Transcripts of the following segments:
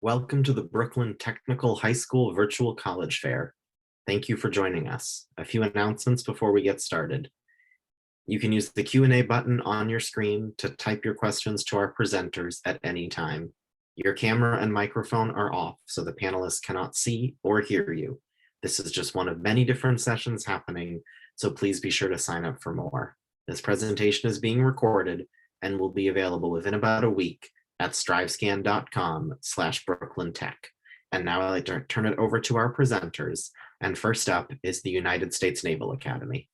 Welcome to the Brooklyn Technical High School Virtual College Fair. Thank you for joining us. A few announcements before we get started. You can use the Q&A button on your screen to type your questions to our presenters at any time. Your camera and microphone are off, so the panelists cannot see or hear you. This is just one of many different sessions happening, so please be sure to sign up for more. This presentation is being recorded and will be available within about a week at strivescan.com/BrooklynTech. And now I'd like to turn it over to our presenters. And first up is the United States Naval Academy.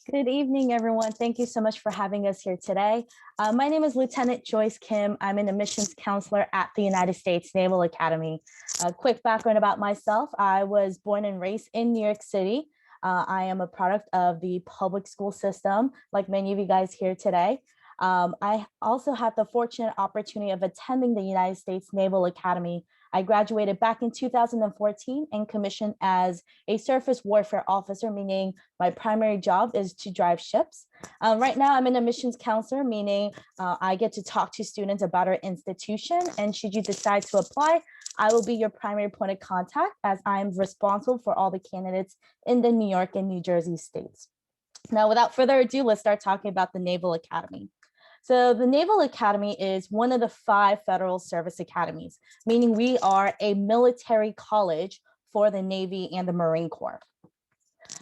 Good evening, everyone. Thank you so much for having us here today. My name is Lieutenant Joyce Kim. I'm an admissions counselor at the United States Naval Academy. A quick background about myself. I was born and raised in New York City. I am a product of the public school system, like many of you guys here today. I also had the fortunate opportunity of attending the United States Naval Academy. I graduated back in 2014 and commissioned as a surface warfare officer, meaning my primary job is to drive ships. Right now, I'm an admissions counselor, meaning I get to talk to students about our institution. And should you decide to apply, I will be your primary point of contact as I'm responsible for all the candidates in the New York and New Jersey states. Now, without further ado, let's start talking about the Naval Academy. So the Naval Academy is one of the 5 federal service academies, meaning we are a military college for the Navy and the Marine Corps.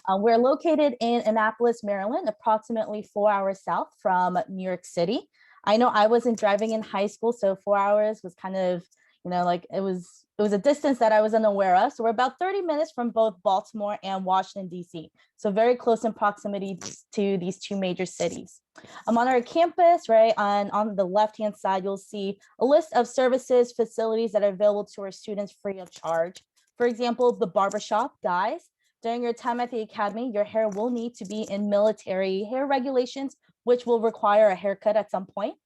We're located in Annapolis, Maryland, approximately 4 hours south from New York City. I know I wasn't driving in high school, so 4 hours was kind of, like it was a distance that I was unaware of. So we're about 30 minutes from both Baltimore and Washington, D.C. So very close in proximity to these 2 major cities. On our campus, right, on the left-hand side, you'll see a list of services, facilities that are available to our students free of charge. For example, the barbershop. Guys, during your time at the academy, your hair will need to be in military hair regulations, which will require a haircut at some point.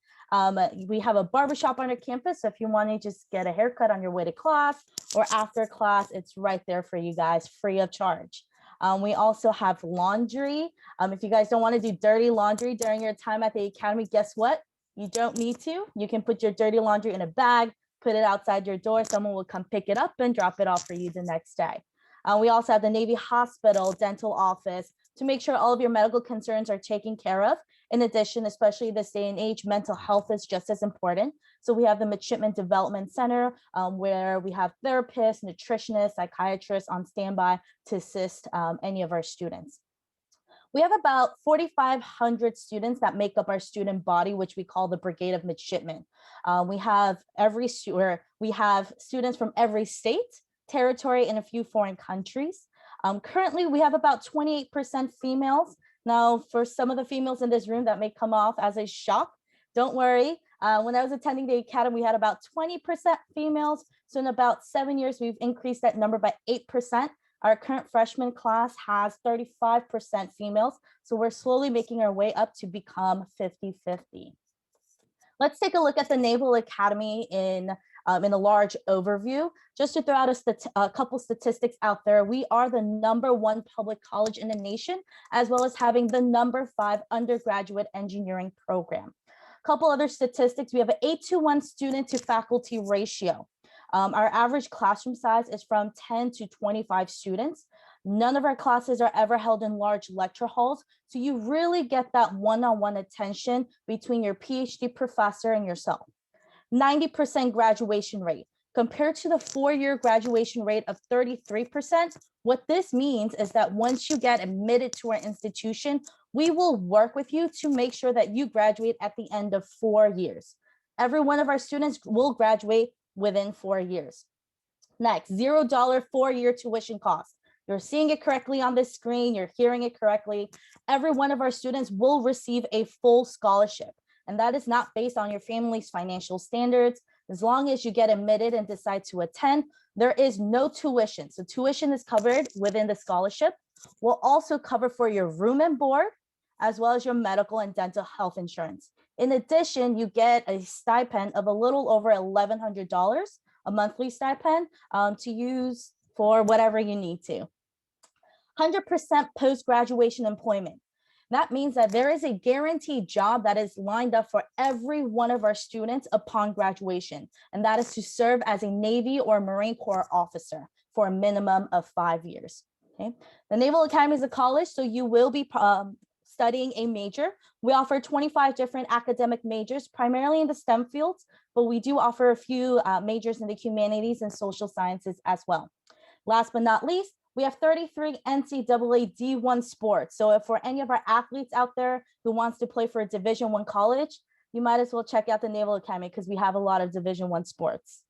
We have a barbershop on our campus, so if you want to just get a haircut on your way to class or after class, it's right there for you guys, free of charge. We also have laundry. If you guys don't want to do dirty laundry during your time at the academy, guess what? You don't need to. You can put your dirty laundry in a bag, put it outside your door. Someone will come pick it up and drop it off for you the next day. We also have the Navy Hospital dental office to make sure all of your medical concerns are taken care of. In addition, especially this day and age, mental health is just as important. So we have the Midshipman Development Center, where we have therapists, nutritionists, psychiatrists on standby to assist any of our students. We have about 4,500 students that make up our student body, which we call the Brigade of Midshipmen. We have students from every state, territory, and a few foreign countries. Currently, we have about 28% females. Now, for some of the females in this room, that may come off as a shock. Don't worry. When I was attending the academy, we had about 20% females. So in about 7 years, we've increased that number by 8%. Our current freshman class has 35% females. So we're slowly making our way up to become 50-50. Let's take a look at the Naval Academy in a large overview. Just to throw out a couple statistics out there, we are the #1 public college in the nation, as well as having the #5 undergraduate engineering program. A couple other statistics, we have an 8:1 student to faculty ratio. Our average classroom size is from 10 to 25 students. None of our classes are ever held in large lecture halls, so you really get that one-on-one attention between your PhD professor and yourself. 90% graduation rate. Compared to the 4-year graduation rate of 33%, what this means is that once you get admitted to our institution, we will work with you to make sure that you graduate at the end of 4 years. Every one of our students will graduate within 4 years. Next, $0 4-year tuition cost. You're seeing it correctly on this screen, you're hearing it correctly. Every one of our students will receive a full scholarship. And that is not based on your family's financial standards. As long as you get admitted and decide to attend, there is no tuition. So tuition is covered within the scholarship. We'll also cover for your room and board, as well as your medical and dental health insurance. In addition, you get a stipend of a little over $1,100, a monthly stipend to use for whatever you need to. 100% post-graduation employment. That means that there is a guaranteed job that is lined up for every one of our students upon graduation, and that is to serve as a Navy or Marine Corps officer for a minimum of 5 years. Okay. The Naval Academy is a college, so you will be studying a major. We offer 25 different academic majors, primarily in the STEM fields, but we do offer a few majors in the humanities and social sciences as well. Last but not least, we have 33 NCAA D1 sports. So if for any of our athletes out there who wants to play for a Division I college, you might as well check out the Naval Academy because we have a lot of Division I sports.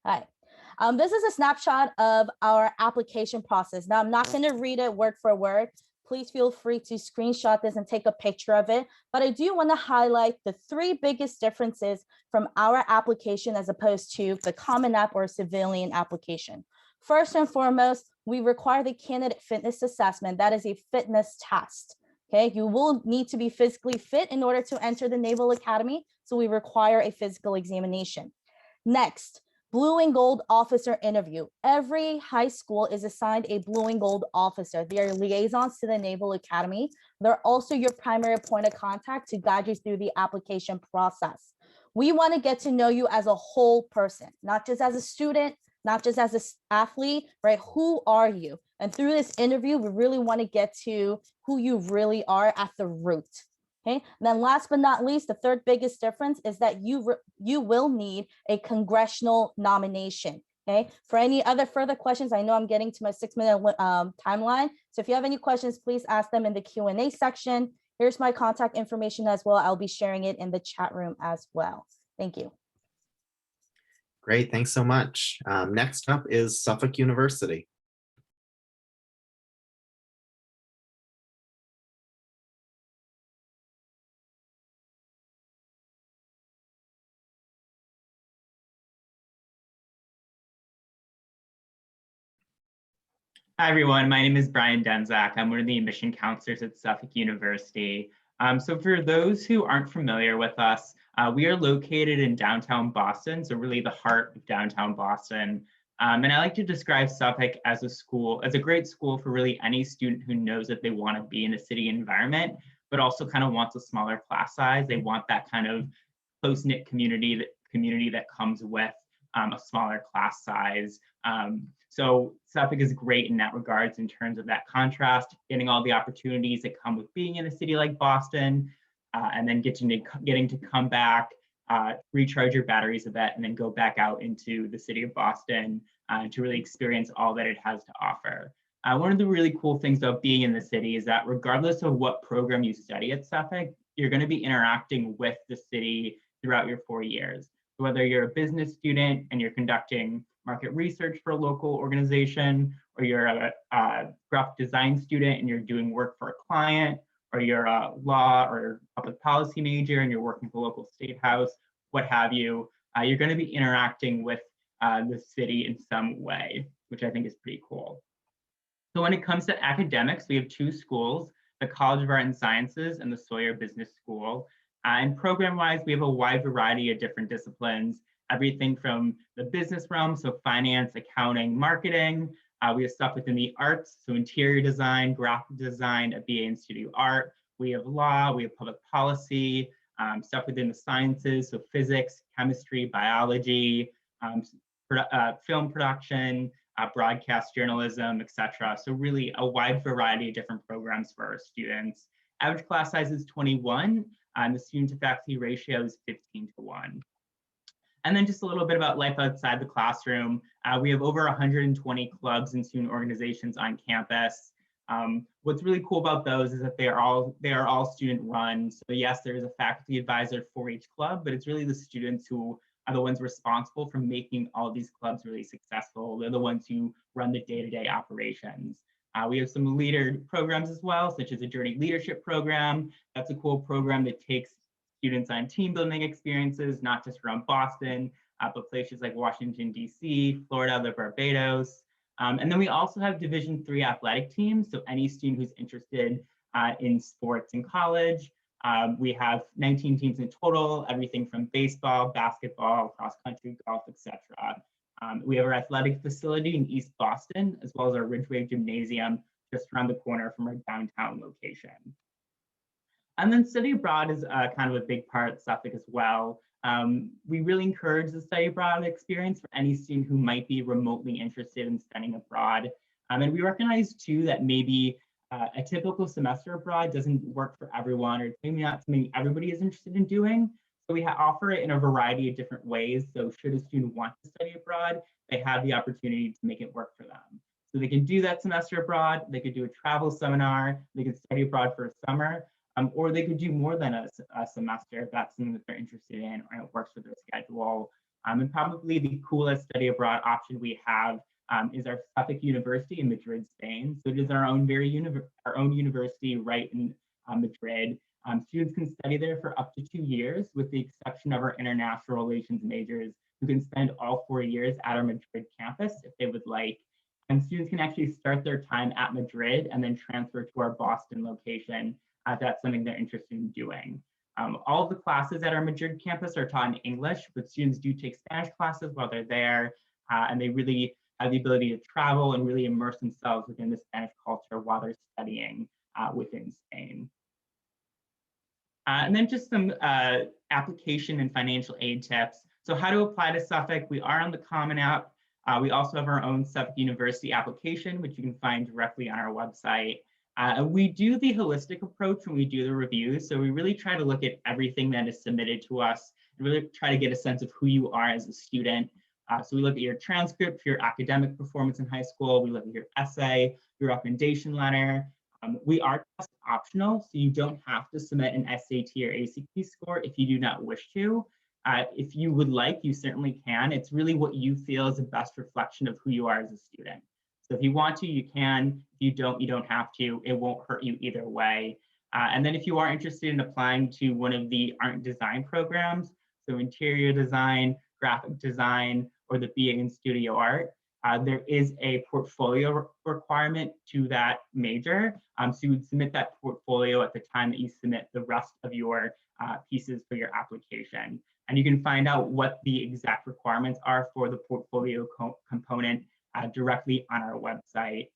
All right. This is a snapshot of our application process. Now, I'm not going to read it word for word. Please feel free to screenshot this and take a picture of it. But I do want to highlight the 3 biggest differences from our application as opposed to the Common App or civilian application. First and foremost, we require the candidate fitness assessment. That is a fitness test. Okay, you will need to be physically fit in order to enter the Naval Academy. So we require a physical examination. Next, Blue and Gold officer interview. Every high school is assigned a Blue and Gold officer. They are liaisons to the Naval Academy. They're also your primary point of contact to guide you through the application process. We want to get to know you as a whole person, not just as a student, not just as an athlete, right? Who are you? And through this interview, we really want to get to who you really are at the root. Okay. And then last but not least, the third biggest difference is that you will need a congressional nomination. Okay. For any other further questions, I know I'm getting to my 6-minute timeline. So if you have any questions, please ask them in the Q&A section. Here's my contact information as well. I'll be sharing it in the chat room as well. Thank you. Great, thanks so much. Next up is Suffolk University. Hi, everyone. My name is Brian Denzak. I'm one of the admission counselors at Suffolk University. So for those who aren't familiar with us, we are located in downtown Boston, so really the heart of downtown Boston. And I like to describe Suffolk as a school, as a great school for really any student who knows that they want to be in a city environment, but also kind of wants a smaller class size. They want that kind of close-knit community that comes with a smaller class size. So Suffolk is great in that regards in terms of that contrast, getting all the opportunities that come with being in a city like Boston, and then getting to come back, recharge your batteries a bit, and then go back out into the city of Boston to really experience all that it has to offer. One of the really cool things about being in the city is that regardless of what program you study at Suffolk, you're going to be interacting with the city throughout your 4 years. Whether you're a business student and you're conducting market research for a local organization, or you're a graphic design student and you're doing work for a client, or you're a law or public policy major and you're working for a local state house, what have you, you're going to be interacting with the city in some way, which I think is pretty cool. So when it comes to academics, we have 2 schools, the College of Art and Sciences and the Sawyer Business School. And program-wise, we have a wide variety of different disciplines, everything from the business realm, so finance, accounting, marketing. We have stuff within the arts, so interior design, graphic design, a BA in studio art. We have law, we have public policy, stuff within the sciences, so physics, chemistry, biology, film production, broadcast journalism, etc. So really a wide variety of different programs for our students. Average class size is 21, and the student to faculty ratio is 15:1. And then just a little bit about life outside the classroom. We have over 120 clubs and student organizations on campus. What's really cool about those is that they are all student run. So yes, there is a faculty advisor for each club, but it's really the students who are the ones responsible for making all these clubs really successful. They're the ones who run the day-to-day operations. We have some leader programs as well, such as a Journey Leadership Program. That's a cool program that takes students on team building experiences, not just around Boston, but places like Washington, DC, Florida, the Barbados. And then we also have Division III athletic teams. So any student who's interested in sports in college. We have 19 teams in total, everything from baseball, basketball, cross country, golf, etc. We have our athletic facility in East Boston, as well as our Ridgeway Gymnasium just around the corner from our downtown location. And then study abroad is kind of a big part of Suffolk as well. We really encourage the study abroad experience for any student who might be remotely interested in studying abroad. And we recognize too that maybe a typical semester abroad doesn't work for everyone, or maybe not something everybody is interested in doing. So we offer it in a variety of different ways. So should a student want to study abroad, they have the opportunity to make it work for them. So they can do that semester abroad, they could do a travel seminar, they could study abroad for a summer, or they could do more than a semester if that's something that they're interested in or it works with their schedule. And probably the coolest study abroad option we have is our Suffolk University in Madrid, Spain. So it is our own university right in Madrid. Students can study there for up to 2 years, with the exception of our international relations majors, who can spend all 4 years at our Madrid campus if they would like. And students can actually start their time at Madrid and then transfer to our Boston location if that's something they're interested in doing. All of the classes at our Madrid campus are taught in English, but students do take Spanish classes while they're there, and they really have the ability to travel and really immerse themselves within the Spanish culture while they're studying within Spain. And then just some application and financial aid tips. So how to apply to Suffolk, we are on the Common App. We also have our own Suffolk University application, which you can find directly on our website. We do the holistic approach when we do the reviews. So we really try to look at everything that is submitted to us and really try to get a sense of who you are as a student. So we look at your transcript, your academic performance in high school. We look at your essay, your recommendation letter. We are test optional, so you don't have to submit an SAT or ACT score if you do not wish to. If you would like, you certainly can. It's really what you feel is the best reflection of who you are as a student. So if you want to, you can. If you don't have to. It won't hurt you either way. And then if you are interested in applying to one of the art and design programs, so interior design, graphic design, or the BA in studio art, there is a portfolio requirement to that major. So you would submit that portfolio at the time that you submit the rest of your pieces for your application. And you can find out what the exact requirements are for the portfolio component directly on our website.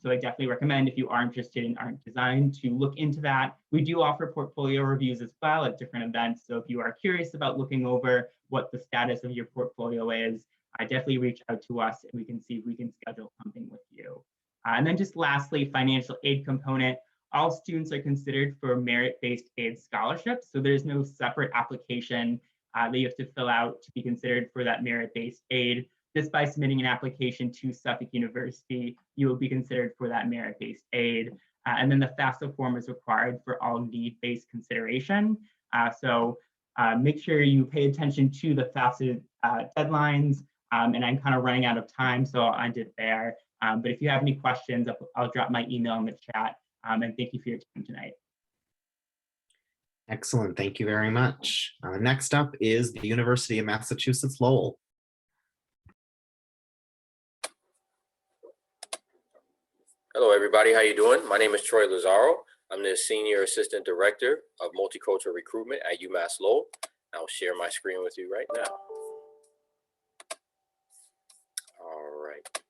So I definitely recommend, if you are interested in art design, to look into that. We do offer portfolio reviews as well at different events. So if you are curious about looking over what the status of your portfolio is, definitely reach out to us and we can see if we can schedule something with you. And then just lastly, financial aid component. All students are considered for merit-based aid scholarships. So there's no separate application that you have to fill out to be considered for that merit-based aid. Just by submitting an application to Suffolk University, you will be considered for that merit-based aid. And then the FAFSA form is required for all need-based consideration. So make sure you pay attention to the FAFSA deadlines. And I'm kind of running out of time, so I'll end it there. But if you have any questions, I'll drop my email in the chat. And thank you for your time tonight. Excellent, thank you very much. Next up is the University of Massachusetts Lowell. Hello, everybody. How you doing? My name is Troy Lazaro. I'm the Senior Assistant Director of Multicultural Recruitment at UMass Lowell. I'll share my screen with you right now. All right.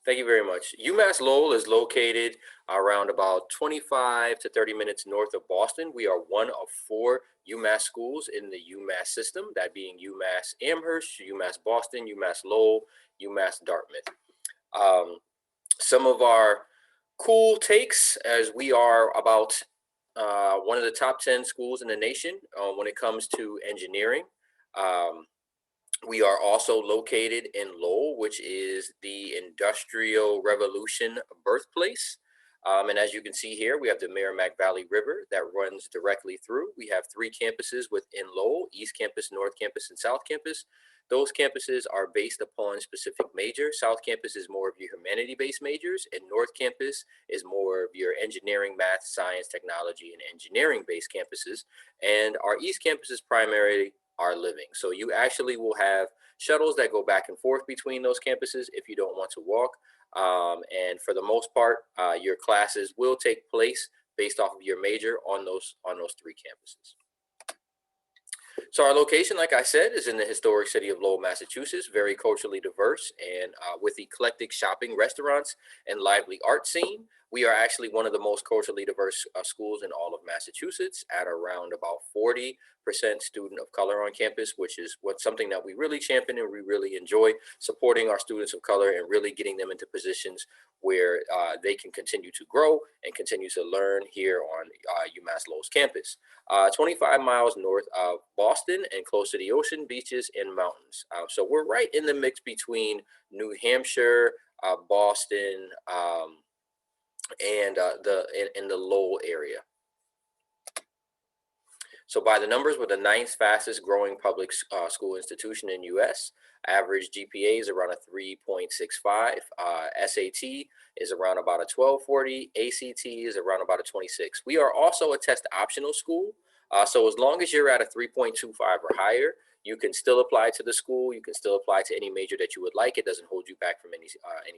Thank you very much. UMass Lowell is located around about 25 to 30 minutes north of Boston. We are one of 4 UMass schools in the UMass system, that being UMass Amherst, UMass Boston, UMass Lowell, UMass Dartmouth. Some of our cool takes, as we are about one of the top 10 schools in the nation when it comes to engineering. We are also located in Lowell, which is the Industrial Revolution birthplace. And as you can see here, we have the Merrimack Valley River that runs directly through. We have 3 campuses within Lowell: East Campus, North Campus, and South Campus. Those campuses are based upon specific major. South Campus is more of your humanity-based majors, and North Campus is more of your engineering, math, science, technology, and engineering-based campuses. And our East Campus is primarily our living. So you actually will have shuttles that go back and forth between those campuses if you don't want to walk. And for the most part, your classes will take place based off of your major on those 3 campuses. So our location, like I said, is in the historic city of Lowell, Massachusetts, very culturally diverse and with eclectic shopping, restaurants, and lively art scene. We are actually one of the most culturally diverse schools in all of Massachusetts at around about 40% student of color on campus, which is something that we really champion and we really enjoy, supporting our students of color and really getting them into positions where they can continue to grow and continue to learn here on UMass Lowell's campus. 25 miles north of Boston and close to the ocean, beaches, and mountains. So we're right in the mix between New Hampshire, Boston, and in the Lowell area. So by the numbers, we're the 9th fastest growing public school institution in US. Average GPA is around a 3.65. SAT is around about a 1240. ACT is around about a 26. We are also a test optional school. So as long as you're at a 3.25 or higher, you can still apply to the school. You can still apply to any major that you would like. It doesn't hold you back from any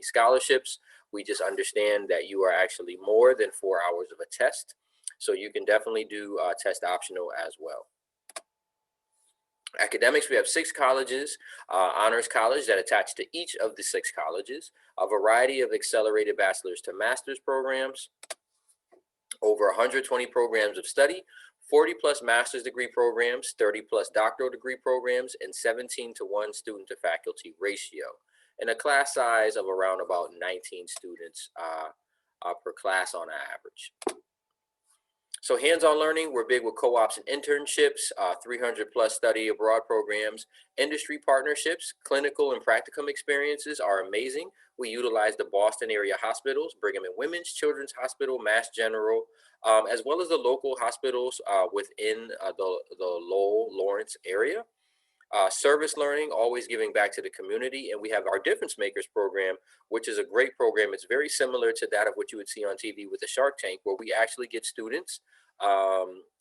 scholarships. We just understand that you are actually more than 4 hours of a test. So you can definitely do test optional as well. Academics, we have 6 colleges, honors college that attach to each of the 6 colleges, a variety of accelerated bachelor's to master's programs, over 120 programs of study, 40 plus master's degree programs, 30 plus doctoral degree programs, and 17-to-1 student to faculty ratio, and a class size of around about 19 students per class on average. So hands-on learning, we're big with co-ops and internships, 300 plus study abroad programs, industry partnerships, clinical and practicum experiences are amazing. We utilize the Boston area hospitals, Brigham and Women's, Children's Hospital, Mass General, as well as the local hospitals within the Lowell, Lawrence area. Service learning, always giving back to the community. And we have our Difference Makers program, which is a great program. It's very similar to that of what you would see on TV with the Shark Tank, where we actually get students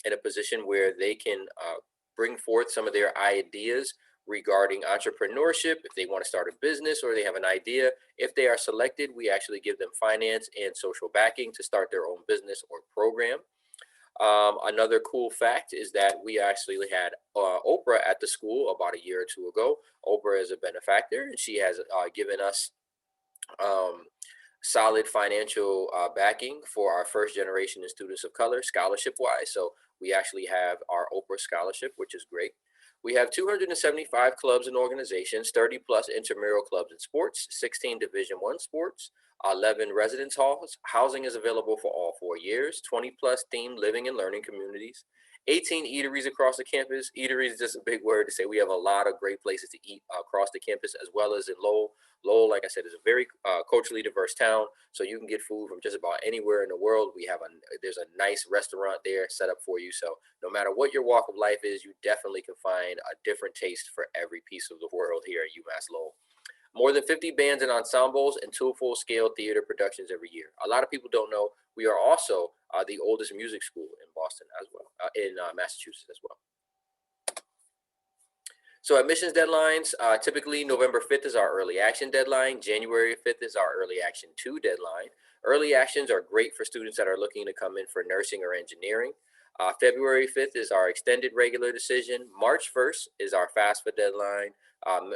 in a position where they can bring forth some of their ideas regarding entrepreneurship, if they want to start a business or they have an idea. If they are selected, we actually give them finance and social backing to start their own business or program. Another cool fact is that we actually had Oprah at the school about a year or two ago. Oprah is a benefactor, and she has given us solid financial backing for our first generation of students of color, scholarship-wise. So we actually have our Oprah Scholarship, which is great. We have 275 clubs and organizations, 30 plus intramural clubs and sports, 16 Division I sports, 11 residence halls. Housing is available for all 4 years, 20 plus themed living and learning communities, 18 eateries across the campus. Eateries is just a big word to say we have a lot of great places to eat across the campus, as well as in Lowell. Lowell, like I said, is a very culturally diverse town, so you can get food from just about anywhere in the world. There's a nice restaurant there set up for you, so no matter what your walk of life is, you definitely can find a different taste for every piece of the world here at UMass Lowell. More than 50 bands and ensembles and 2 full-scale theater productions every year. A lot of people don't know we are also the oldest music school in Boston as well, in Massachusetts as well. So admissions deadlines, typically November 5th is our early action deadline. January 5th is our early action 2 deadline. Early actions are great for students that are looking to come in for nursing or engineering. February 5th is our extended regular decision. March 1st is our FAFSA deadline.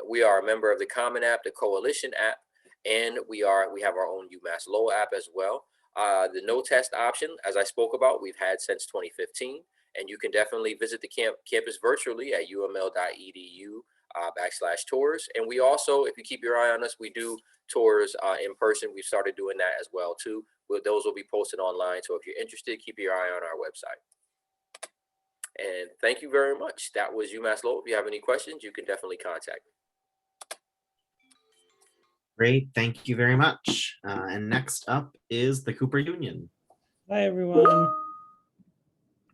We are a member of the Common App, the Coalition app, and we have our own UMass Lowell app as well. The no test option, as I spoke about, we've had since 2015, and you can definitely visit the campus virtually at uml.edu/tours. And we also, if you keep your eye on us, we do tours in person. We've started doing that as well too. Those will be posted online. So if you're interested, keep your eye on our website. And thank you very much. That was UMass Lowell. If you have any questions, you can definitely contact me. Great, thank you very much. And next up is the Cooper Union. Hi, everyone.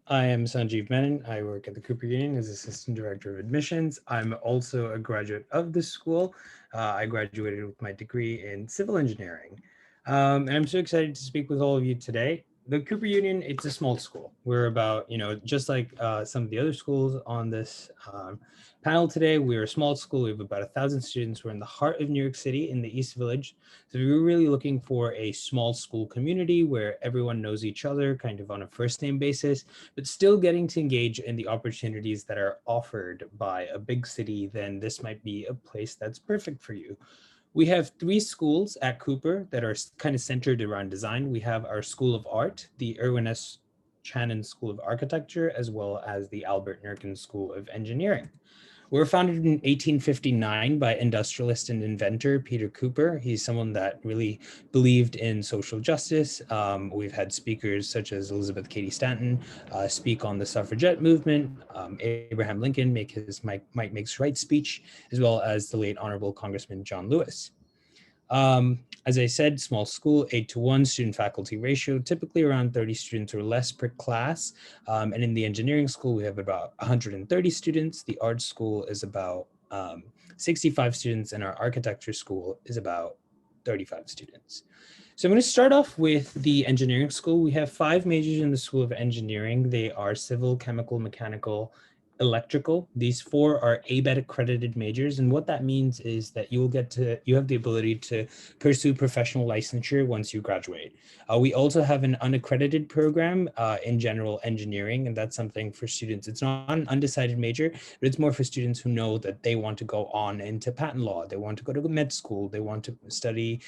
I am Sanjeev Menon. I work at the Cooper Union as Assistant Director of Admissions. I'm also a graduate of this school. I graduated with my degree in civil engineering. And I'm so excited to speak with all of you today. the Cooper Union, it's a small school. We're about, just like some of the other schools on this panel today, we're a small school. We have about 1,000 students. We're in the heart of New York City in the East Village. So we're really looking for a small school community where everyone knows each other kind of on a first name basis, but still getting to engage in the opportunities that are offered by a big city. Then this might be a place that's perfect for you. We have 3 schools at Cooper that are kind of centered around design. We have our School of Art, the Irwin S. Channon School of Architecture, as well as the Albert Nurkin School of Engineering. We were founded in 1859 by industrialist and inventor Peter Cooper. He's someone that really believed in social justice. We've had speakers such as Elizabeth Cady Stanton speak on the suffragette movement, Abraham Lincoln make his Might Makes Right speech, as well as the late Honorable Congressman John Lewis. As I said, small school, 8-to-1 student faculty ratio, typically around 30 students or less per class. And in the engineering school, we have about 130 students. The art school is about 65 students, and our architecture school is about 35 students. So I'm going to start off with the engineering school. We have 5 majors in the School of Engineering. They are civil, chemical, mechanical, electrical. These 4 are ABET accredited majors, and what that means is that you have the ability to pursue professional licensure once you graduate. We also have an unaccredited program in general engineering, and that's something for students. It's not an undecided major, but it's more for students who know that they want to go on into patent law, they want to go to med school, they want to study,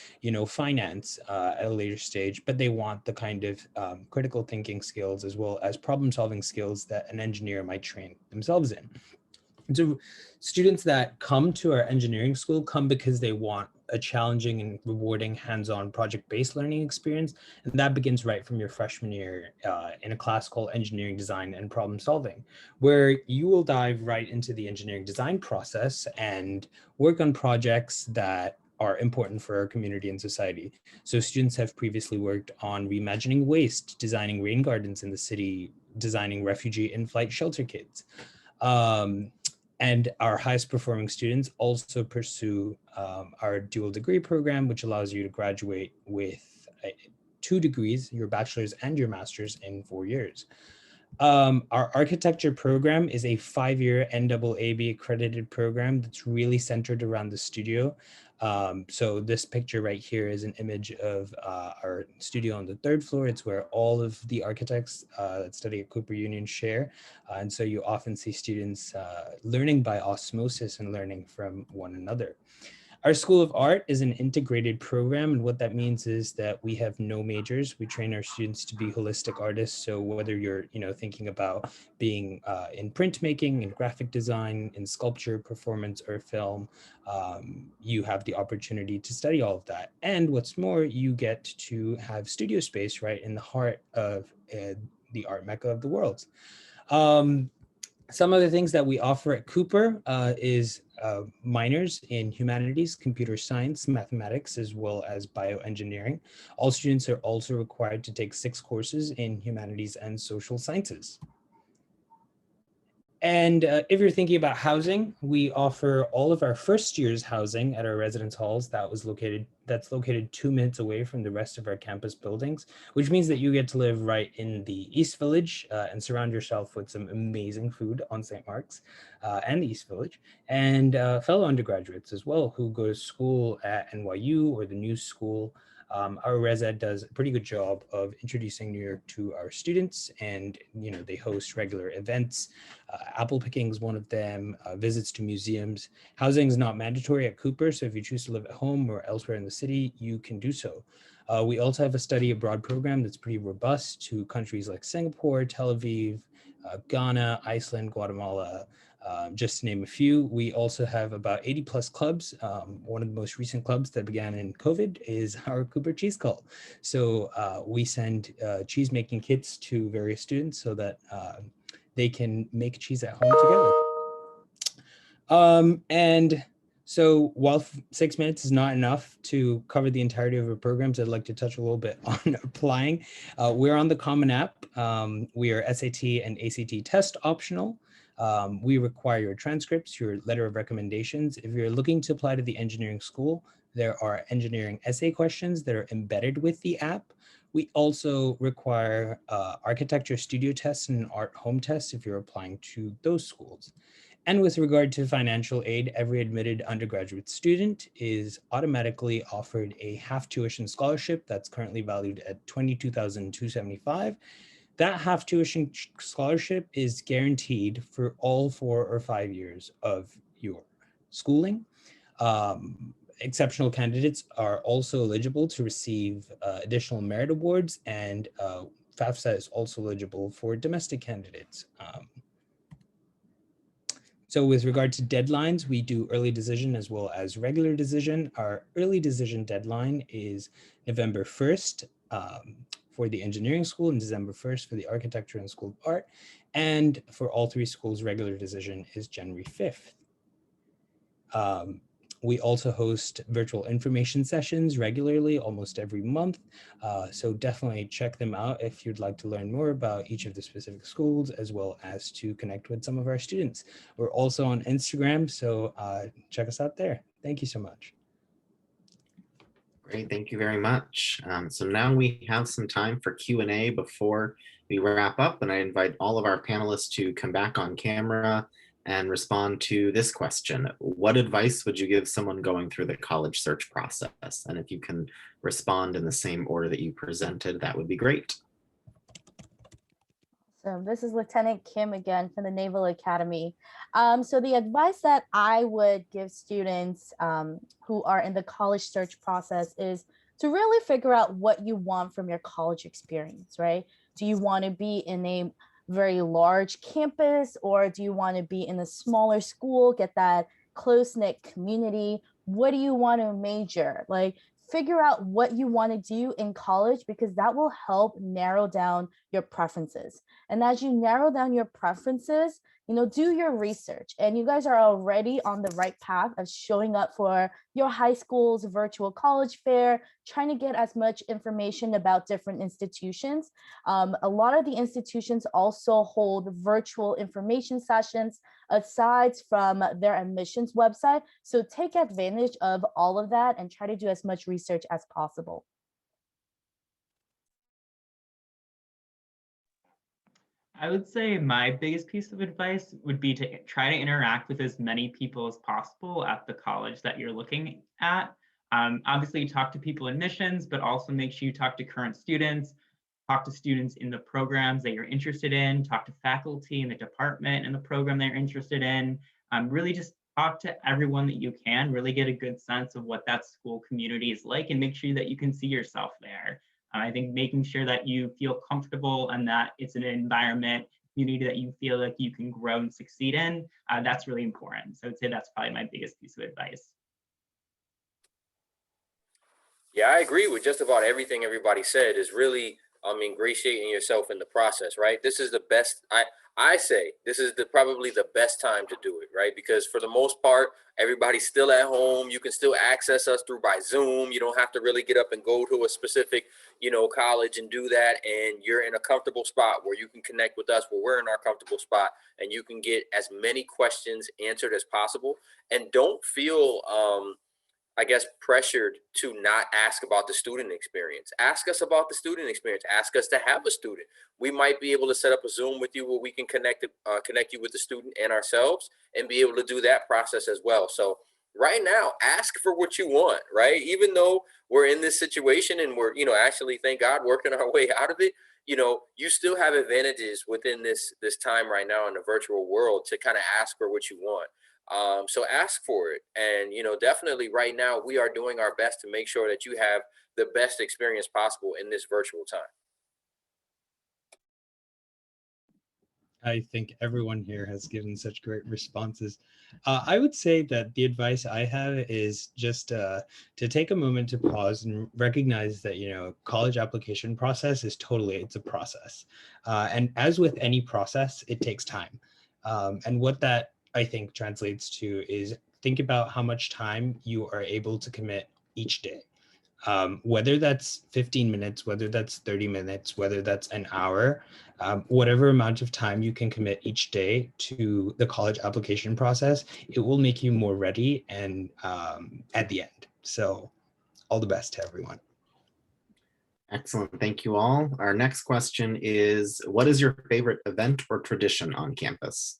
finance at a later stage, but they want the kind of critical thinking skills as well as problem solving skills that an engineer might train themselves in. And so students that come to our engineering school come because they want a challenging and rewarding hands-on project-based learning experience. And that begins right from your freshman year in a class called Engineering Design and Problem Solving, where you will dive right into the engineering design process and work on projects that are important for our community and society. So students have previously worked on reimagining waste, designing rain gardens in the city, designing refugee in-flight shelter kits. And our highest performing students also pursue our dual degree program, which allows you to graduate with 2 degrees, your bachelor's and your master's, in 4 years. Our architecture program is a 5-year NAAB accredited program that's really centered around the studio. So this picture right here is an image of our studio on the 3rd floor. It's where all of the architects that study at Cooper Union share. And so you often see students learning by osmosis and learning from one another. Our School of Art is an integrated program, and what that means is that we have no majors. We train our students to be holistic artists. So whether you're, thinking about being in printmaking, in graphic design, in sculpture, performance, or film, you have the opportunity to study all of that. And what's more, you get to have studio space right in the heart of the art mecca of the world. Some other things that we offer at Cooper is minors in humanities, computer science, mathematics, as well as bioengineering. All students are also required to take 6 courses in humanities and social sciences. And if you're thinking about housing, we offer all of our first year's housing at our residence halls that's located 2 minutes away from the rest of our campus buildings, which means that you get to live right in the East Village and surround yourself with some amazing food on St. Mark's and the East Village, and fellow undergraduates as well who go to school at NYU or the New School. Our res ed does a pretty good job of introducing New York to our students, and they host regular events. Apple picking is one of them, visits to museums. Housing is not mandatory at Cooper, so if you choose to live at home or elsewhere in the city, you can do so. We also have a study abroad program that's pretty robust to countries like Singapore, Tel Aviv, Ghana, Iceland, Guatemala, just to name a few. We also have about 80 plus clubs. One of the most recent clubs that began in COVID is our Cooper Cheese Cult. So we send cheese making kits to various students so that they can make cheese at home together. And so while 6 minutes is not enough to cover the entirety of our programs, I'd like to touch a little bit on applying. We're on the Common App. We are SAT and ACT test optional. We require your transcripts, your letter of recommendations. If you're looking to apply to the engineering school, There are engineering essay questions that are embedded with the app. We also require architecture studio tests and art home tests if you're applying to those schools. And with regard to financial aid, every admitted undergraduate student is automatically offered a half tuition scholarship that's currently valued at $22,275. That half tuition scholarship is guaranteed for all 4 or 5 years of your schooling. Exceptional candidates are also eligible to receive additional merit awards, and FAFSA is also eligible for domestic candidates. So with regard to deadlines, we do early decision as well as regular decision. Our early decision deadline is November 1st for the engineering school and December 1st for the architecture and school of art. And for all 3 schools, regular decision is January 5th. We also host virtual information sessions regularly, almost every month. So definitely check them out if you'd like to learn more about each of the specific schools, as well as to connect with some of our students. We're also on Instagram, so check us out there. Thank you so much. Great, thank you very much. So now we have some time for Q&A before we wrap up, and I invite all of our panelists to come back on camera and respond to this question. What advice would you give someone going through the college search process? And if you can respond in the same order that you presented, that would be great. So this is Lieutenant Kim again from the Naval Academy. So the advice that I would give students who are in the college search process is to really figure out what you want from your college experience, right? Do you want to be in a very large campus, or do you want to be in a smaller school, get that close-knit community? What do you want to major? Like, figure out what you want to do in college, because that will help narrow down your preferences. And as you narrow down your preferences, do your research. And you guys are already on the right path of showing up for your high school's virtual college fair, trying to get as much information about different institutions. A lot of the institutions also hold virtual information sessions aside from their admissions website. So take advantage of all of that and try to do as much research as possible. I would say my biggest piece of advice would be to try to interact with as many people as possible at the college that you're looking at. Obviously, talk to people in admissions, but also make sure you talk to current students, talk to students in the programs that you're interested in, talk to faculty in the department and the program that you're interested in. Really just talk to everyone that you can, really get a good sense of what that school community is like, and make sure that you can see yourself there. I think making sure that you feel comfortable and that it's an environment, community that you feel like you can grow and succeed in, that's really important. So I would say that's probably my biggest piece of advice. Yeah, I agree with just about everything everybody said. Is really ingratiating yourself in the process, right? This is the best, I say this is probably the best time to do it, right? Because for the most part, everybody's still at home. You can still access us through by Zoom. You don't have to really get up and go to a specific, college and do that. And you're in a comfortable spot where you can connect with us, where we're in our comfortable spot, and you can get as many questions answered as possible. And don't feel, pressured to not ask about the student experience. Ask us about the student experience. Ask us to have a student. We might be able to set up a Zoom with you where we can connect you with the student and ourselves, and be able to do that process as well. So right now, ask for what you want, right? Even though we're in this situation and we're, actually, thank God, working our way out of it, you still have advantages within this time right now in the virtual world to kind of ask for what you want. So ask for it. And, definitely right now we are doing our best to make sure that you have the best experience possible in this virtual time. I think everyone here has given such great responses. I would say that the advice I have is just to take a moment to pause and recognize that, college application process is it's a process. And as with any process, it takes time. And what that I think translates to is think about how much time you are able to commit each day. Whether that's 15 minutes, whether that's 30 minutes, whether that's an hour, whatever amount of time you can commit each day to the college application process, it will make you more ready and at the end. So all the best to everyone. Excellent. Thank you all. Our next question is, what is your favorite event or tradition on campus?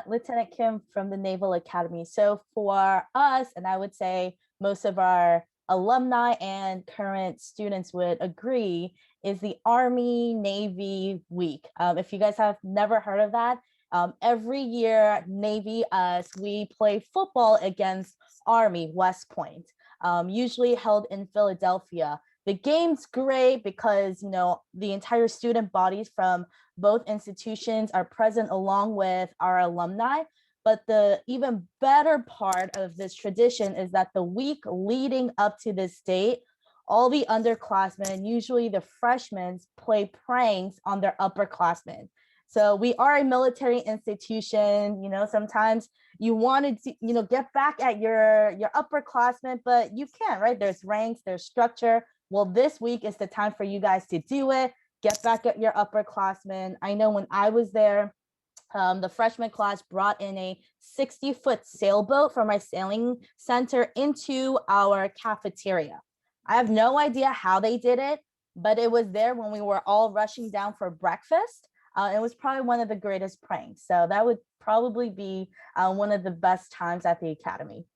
Lieutenant Kim from the Naval Academy. So for us, and I would say most of our alumni and current students would agree, is the Army Navy Week. If you guys have never heard of that, every year Navy we play football against Army West Point, usually held in Philadelphia. The game's great because the entire student bodies from both institutions are present along with our alumni. But the even better part of this tradition is that the week leading up to this date, all the underclassmen, usually the freshmen, play pranks on their upperclassmen. So we are a military institution. Sometimes you wanted to, get back at your upperclassmen, but you can't, right? There's ranks, there's structure. Well, this week is the time for you guys to do it. Get back at your upperclassmen. I know when I was there, the freshman class brought in a 60-foot sailboat from our sailing center into our cafeteria. I have no idea how they did it, but it was there when we were all rushing down for breakfast. It was probably one of the greatest pranks. So that would probably be one of the best times at the academy.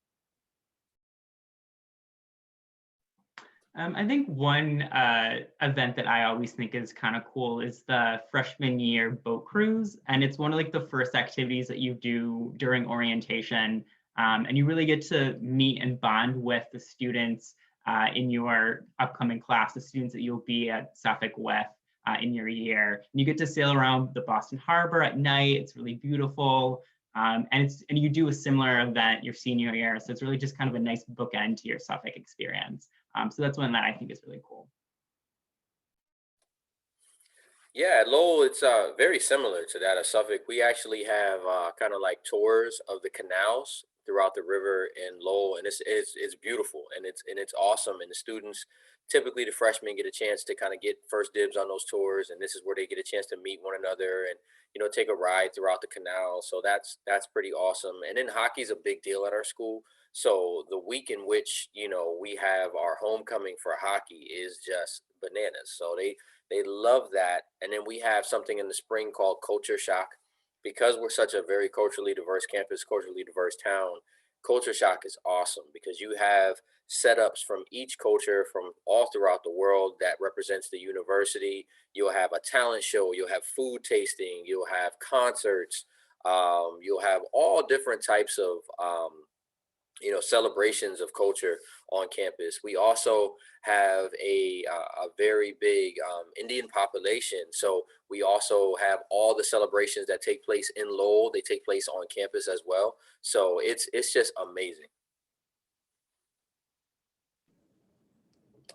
I think one event that I always think is kind of cool is the freshman year boat cruise. And it's one of the first activities that you do during orientation. And you really get to meet and bond with the students in your upcoming class, the students that you'll be at Suffolk with in your year. And you get to sail around the Boston Harbor at night. It's really beautiful. And you do a similar event your senior year. So it's really just kind of a nice bookend to your Suffolk experience. So that's one that I think is really cool. Yeah, at Lowell, it's very similar to that of Suffolk. We actually have kind of like tours of the canals throughout the river in Lowell, and it's beautiful and it's awesome. And the students, typically the freshmen, get a chance to kind of get first dibs on those tours, and this is where they get a chance to meet one another and take a ride throughout the canal. So that's pretty awesome. And then hockey's a big deal at our school. So the week in which we have our homecoming for hockey is just bananas. So they love that. And then we have something in the spring called Culture Shock. Because we're such a very culturally diverse campus, culturally diverse town, Culture Shock is awesome because you have setups from each culture from all throughout the world that represents the university. You'll have a talent show, you'll have food tasting, you'll have concerts, you'll have all different types of celebrations of culture on campus. We also have a very big Indian population. So we also have all the celebrations that take place in Lowell. They take place on campus as well. So it's just amazing.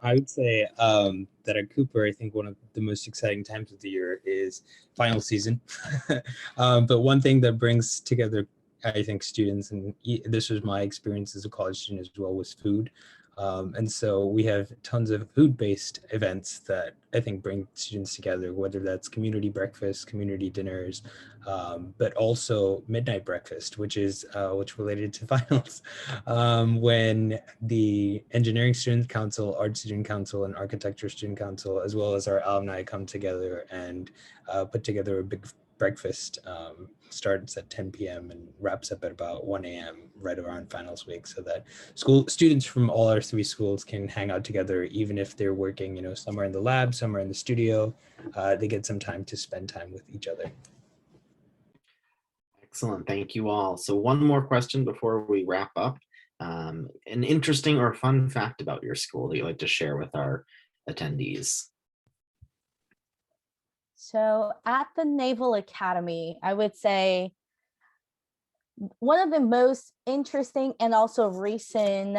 I would say that at Cooper, I think one of the most exciting times of the year is final season. But one thing that brings together, I think, students, and this was my experience as a college student as well, was food. And so we have tons of food-based events that I think bring students together, whether that's community breakfast, community dinners, but also midnight breakfast, which related to finals, when the engineering student council, art student council, and architecture student council, as well as our alumni, come together and put together a big breakfast. Starts at 10 p.m. and wraps up at about 1 a.m. right around finals week, so that students from all our three schools can hang out together, even if they're working, somewhere in the lab, somewhere in the studio. They get some time to spend time with each other. Excellent. Thank you all. So one more question before we wrap up. An interesting or fun fact about your school that you'd like to share with our attendees? So at the Naval Academy, I would say one of the most interesting and also recent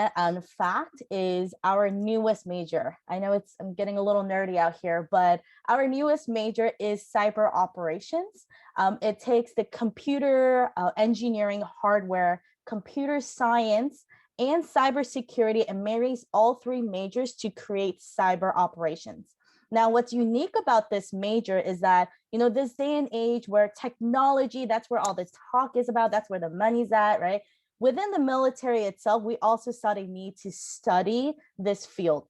fact is our newest major. I know I'm getting a little nerdy out here, but our newest major is cyber operations. It takes the computer engineering, hardware, computer science, and cybersecurity and marries all three majors to create cyber operations. Now, what's unique about this major is that, this day and age where technology, that's where all the talk is about, that's where the money's at, right? within the military itself, we also saw the need to study this field.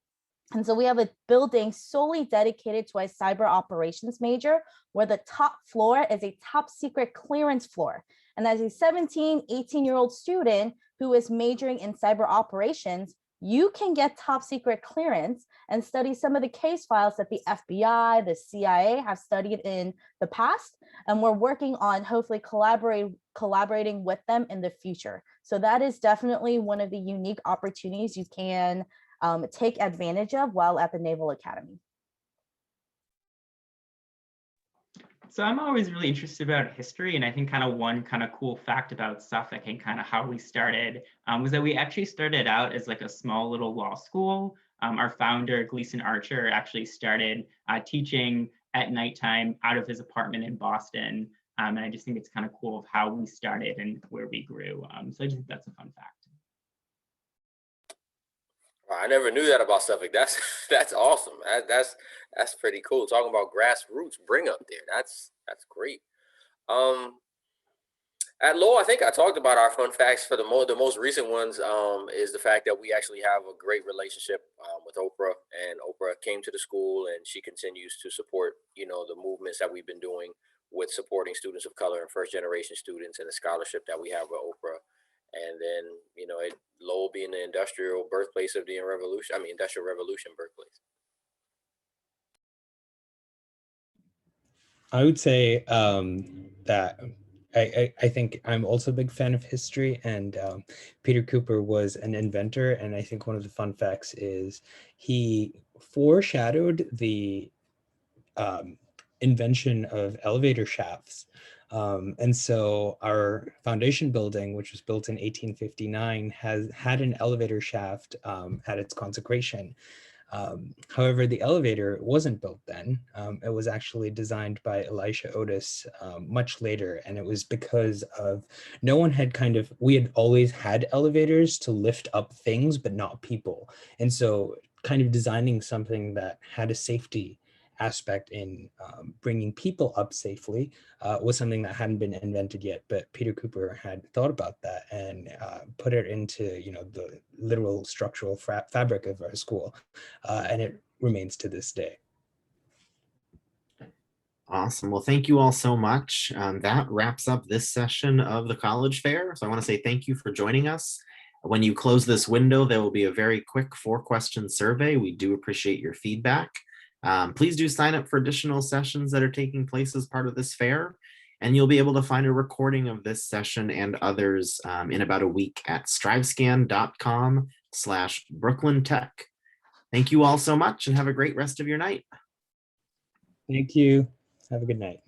And so we have a building solely dedicated to a cyber operations major, where the top floor is a top secret clearance floor. And as a 17, 18-year-old student who is majoring in cyber operations, you can get top secret clearance and study some of the case files that the FBI, the CIA have studied in the past. And we're working on hopefully collaborating with them in the future. So that is definitely one of the unique opportunities you can take advantage of while at the Naval Academy. So I'm always really interested about history, and I think kind of one kind of cool fact about Suffolk and kind of how we started was that we actually started out as like a small little law school. Our founder, Gleason Archer, actually started teaching at nighttime out of his apartment in Boston. And I just think it's kind of cool of how we started and where we grew. So I just think that's a fun fact. Wow, I never knew that about Suffolk. That's awesome. That's pretty cool. Talking about grassroots bring up there. That's great. At Lowell, I think I talked about our fun facts for the most recent ones is the fact that we actually have a great relationship with Oprah, and Oprah came to the school and she continues to support, the movements that we've been doing with supporting students of color and first generation students, and the scholarship that we have with Oprah. And then, Lowell being the industrial birthplace of the Industrial Revolution birthplace. I would say that I think I'm also a big fan of history, and Peter Cooper was an inventor. And I think one of the fun facts is he foreshadowed the invention of elevator shafts. And so our foundation building, which was built in 1859, has had an elevator shaft at its consecration. However, the elevator wasn't built then. It was actually designed by Elisha Otis much later. And it was because of we had always had elevators to lift up things, but not people. And so kind of designing something that had a safety aspect in bringing people up safely was something that hadn't been invented yet, but Peter Cooper had thought about that and put it into the literal structural fabric of our school, and it remains to this day. Awesome. Well, thank you all so much. That wraps up this session of the College Fair. So I want to say thank you for joining us. When you close this window, there will be a very quick 4-question survey. We do appreciate your feedback. Please do sign up for additional sessions that are taking place as part of this fair, and you'll be able to find a recording of this session and others in about a week at strivescan.com/Brooklyn Tech. Thank you all so much and have a great rest of your night. Thank you. Have a good night.